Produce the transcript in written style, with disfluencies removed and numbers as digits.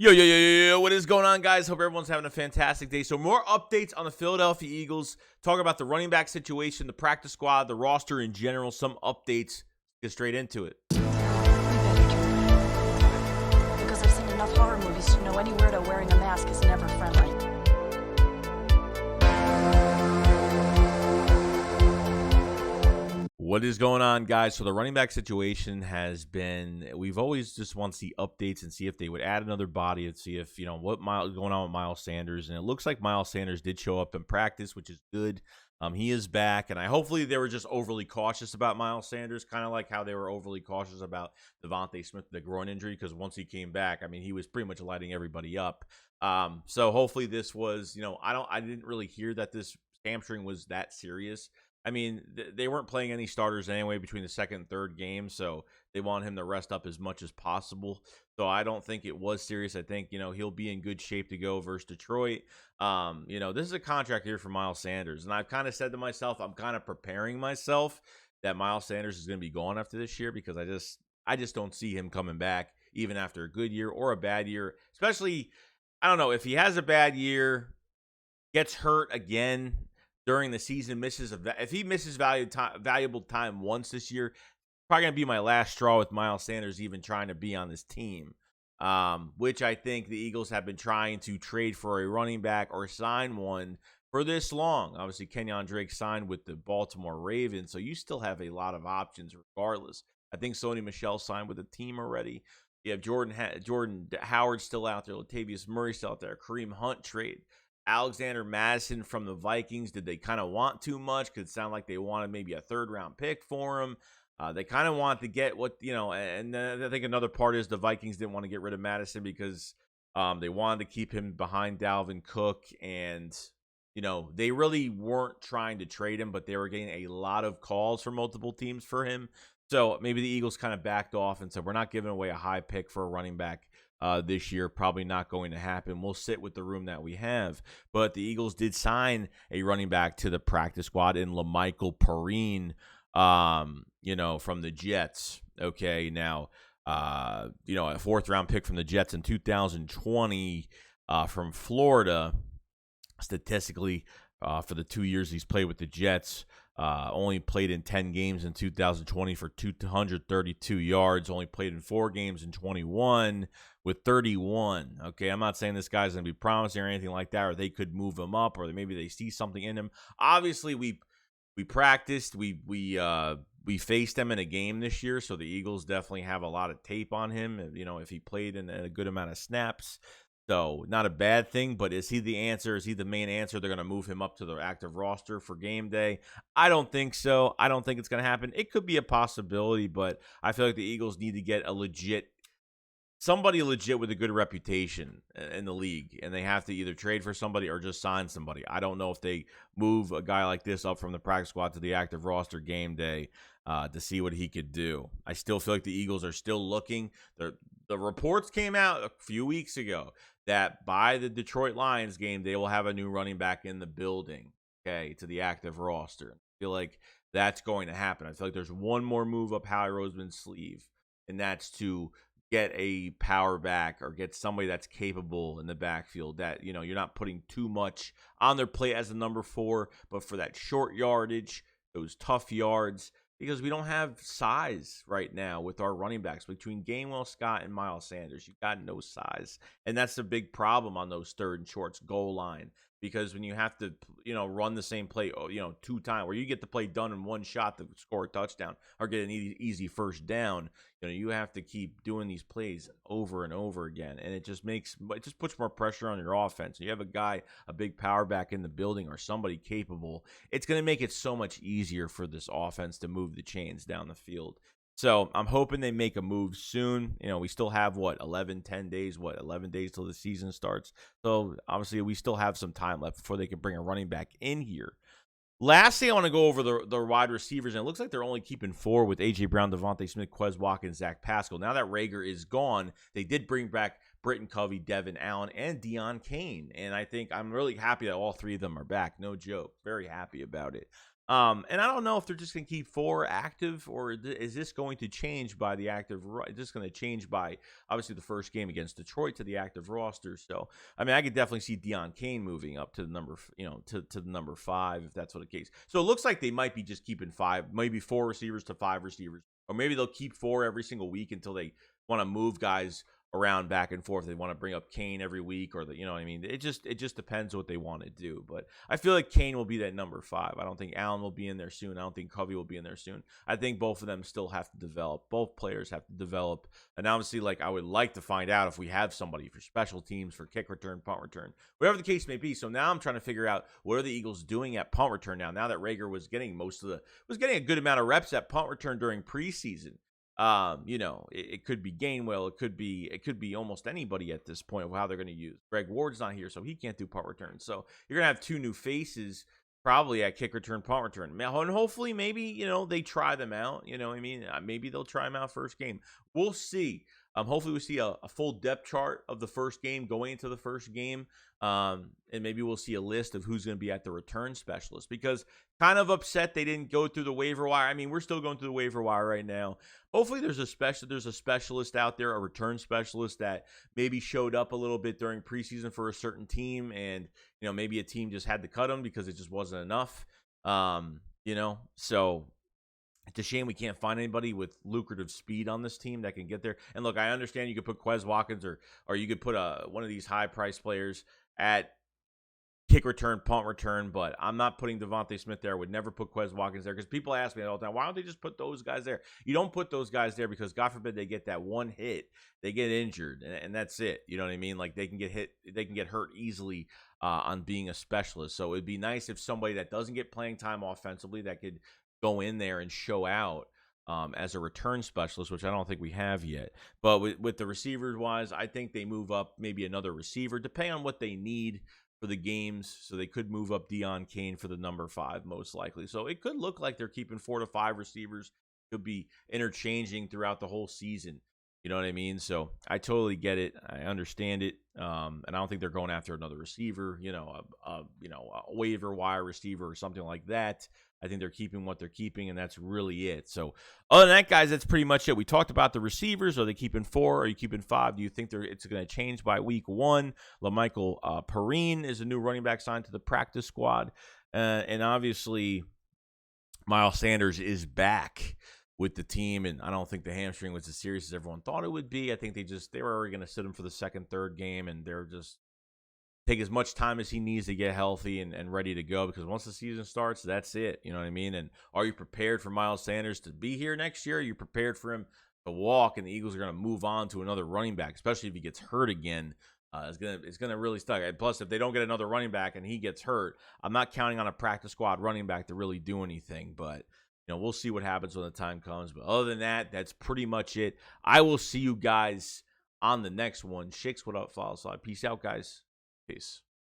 Yo, what is going on, guys? Hope everyone's having a fantastic day. So more updates on the Philadelphia Eagles. Talk about the running back situation, the practice squad, the roster in general, some updates. Get straight into it. Because I've seen enough horror movies to know any weirdo wearing a mask is never friendly. What is going on, guys? So the running back situation has been, we've always just want to see updates and see if they would add another body and see if, what going on with Miles Sanders. And it looks like Miles Sanders did show up in practice, which is good. He is back, and hopefully they were just overly cautious about Miles Sanders, kind of like how they were overly cautious about Devontae Smith, the groin injury, because once he came back, he was pretty much lighting everybody up. So hopefully this was, I didn't really hear that this hamstring was that serious. They weren't playing any starters anyway between the second and third game, so they want him to rest up as much as possible. So I don't think it was serious. I think, he'll be in good shape to go versus Detroit. This is a contract year for Miles Sanders, and I've kind of said to myself, I'm kind of preparing myself that Miles Sanders is going to be gone after this year because I just don't see him coming back even after a good year or a bad year, especially, I don't know, if he has a bad year, gets hurt again during the season, if he misses valuable time once this year, probably going to be my last straw with Miles Sanders even trying to be on this team, which I think the Eagles have been trying to trade for a running back or sign one for this long. Obviously, Kenyon Drake signed with the Baltimore Ravens, so you still have a lot of options regardless. I think Sony Michel signed with the team already. You have Jordan Howard still out there, Latavius Murray still out there, Kareem Hunt trade. Alexander Madison from the Vikings, did they kind of want too much? Could sound like they wanted maybe a third-round pick for him. They kind of want to get what, and I think another part is the Vikings didn't want to get rid of Madison because they wanted to keep him behind Dalvin Cook, and, they really weren't trying to trade him, but they were getting a lot of calls from multiple teams for him. So maybe the Eagles kind of backed off and said, we're not giving away a high pick for a running back this year. Probably not going to happen. We'll sit with the room that we have. But the Eagles did sign a running back to the practice squad in LaMical Perine, from the Jets. Okay, now, a fourth-round pick from the Jets in 2020 from Florida. Statistically, for the 2 years he's played with the Jets, only played in 10 games in 2020 for 232 yards. Only played in 4 games in 21 with 31. Okay, I'm not saying this guy's going to be promising or anything like that, or they could move him up, or maybe they see something in him. Obviously, we practiced, we faced him in a game this year, so the Eagles definitely have a lot of tape on him. If he played in a good amount of snaps. So not a bad thing, but is he the answer? Is he the main answer? They're going to move him up to the active roster for game day. I don't think so. I don't think it's going to happen. It could be a possibility, but I feel like the Eagles need to get somebody legit with a good reputation in the league, and they have to either trade for somebody or just sign somebody. I don't know if they move a guy like this up from the practice squad to the active roster game day to see what he could do. I still feel like the Eagles are still looking. The reports came out a few weeks ago that by the Detroit Lions game, they will have a new running back in the building, okay, to the active roster. I feel like that's going to happen. I feel like there's one more move up Howie Roseman's sleeve, and that's to get a power back or get somebody that's capable in the backfield that, you're not putting too much on their plate as a number 4, but for that short yardage, those tough yards, because we don't have size right now with our running backs. Between Gainwell, Scott, and Miles Sanders, you've got no size. And that's the big problem on those third and shorts goal line. Because when you have to, run the same play, 2 times, where you get the play done in one shot to score a touchdown or get an easy first down, you have to keep doing these plays over and over again. And it just puts more pressure on your offense. You have a big power back in the building or somebody capable. It's going to make it so much easier for this offense to move the chains down the field. So I'm hoping they make a move soon. We still have 11 days till the season starts. So obviously we still have some time left before they can bring a running back in here. Lastly, I want to go over the wide receivers, and it looks like they're only keeping 4 with A.J. Brown, Devontae Smith, Quez Watkins, Zach Pascal. Now that Rager is gone, they did bring back Britton Covey, Devin Allen, and Deion Kane, and I think I'm really happy that all 3 of them are back. No joke. Very happy about it. And I don't know if they're just going to keep 4 active, or is this going to change by the active? Is this going to change by obviously the first game against Detroit to the active roster? So I mean, I could definitely see Deion Kane moving up to the number, to the number 5 if that's what the case. So it looks like they might be just keeping 5, maybe 4 receivers to 5 receivers, or maybe they'll keep 4 every single week until they want to move guys around back and forth. They want to bring up Kane every week, or what I mean? It just depends what they want to do. But I feel like Kane will be that number 5. I don't think Allen will be in there soon. I don't think Covey will be in there soon. I think both of them still have to develop. Both players have to develop. And obviously, like, I would like to find out if we have somebody for special teams, for kick return, punt return, whatever the case may be. So now I'm trying to figure out what are the Eagles doing at punt return now that Rager was getting a good amount of reps at punt return during preseason. It could be Gainwell. It could be almost anybody at this point of how they're going to use. Greg Ward's not here, so he can't do punt return. So you're going to have 2 new faces probably at kick return, punt return. And hopefully maybe, they try them out. You know what I mean? Maybe they'll try them out first game. We'll see. Hopefully we see a full depth chart of the first game going into the first game. And maybe we'll see a list of who's going to be at the return specialist, because kind of upset they didn't go through the waiver wire. I mean, we're still going through the waiver wire right now. Hopefully there's a specialist out there, a return specialist that maybe showed up a little bit during preseason for a certain team, and maybe a team just had to cut him because it just wasn't enough. So it's a shame we can't find anybody with lucrative speed on this team that can get there. And look, I understand you could put Quez Watkins or you could put one of these high price players at kick return, punt return, but I'm not putting Devontae Smith there. I would never put Quez Watkins there, because people ask me all the time, why don't they just put those guys there? You don't put those guys there because, God forbid, they get that one hit, they get injured, and that's it. You know what I mean? Like, they can get hit, they can get hurt easily on being a specialist. So it'd be nice if somebody that doesn't get playing time offensively that could go in there and show out as a return specialist, which I don't think we have yet. But with the receivers wise, I think they move up maybe another receiver, depending on what they need for the games. So they could move up Deion Kane for the number 5, most likely. So it could look like they're keeping 4 to 5 receivers. Could be interchanging throughout the whole season. You know what I mean? So I totally get it. I understand it. And I don't think they're going after another receiver, a waiver wire receiver or something like that. I think they're keeping what they're keeping, and that's really it. So other than that, guys, that's pretty much it. We talked about the receivers. Are they keeping 4? Are you keeping 5? Do you think it's going to change by week 1? LaMical Perine is a new running back signed to the practice squad. And obviously, Miles Sanders is back with the team, and I don't think the hamstring was as serious as everyone thought it would be. I think they were already going to sit him for the second, third game, and they're just take as much time as he needs to get healthy and ready to go, because once the season starts, that's it. You know what I mean? And are you prepared for Miles Sanders to be here next year? Are you prepared for him to walk, and the Eagles are going to move on to another running back, especially if he gets hurt again? It's gonna really suck. And plus, if they don't get another running back and he gets hurt, I'm not counting on a practice squad running back to really do anything. But we'll see what happens when the time comes. But other than that, that's pretty much it. I will see you guys on the next one. SHAKESQUAD up, follow slide. Peace out, guys. Peace.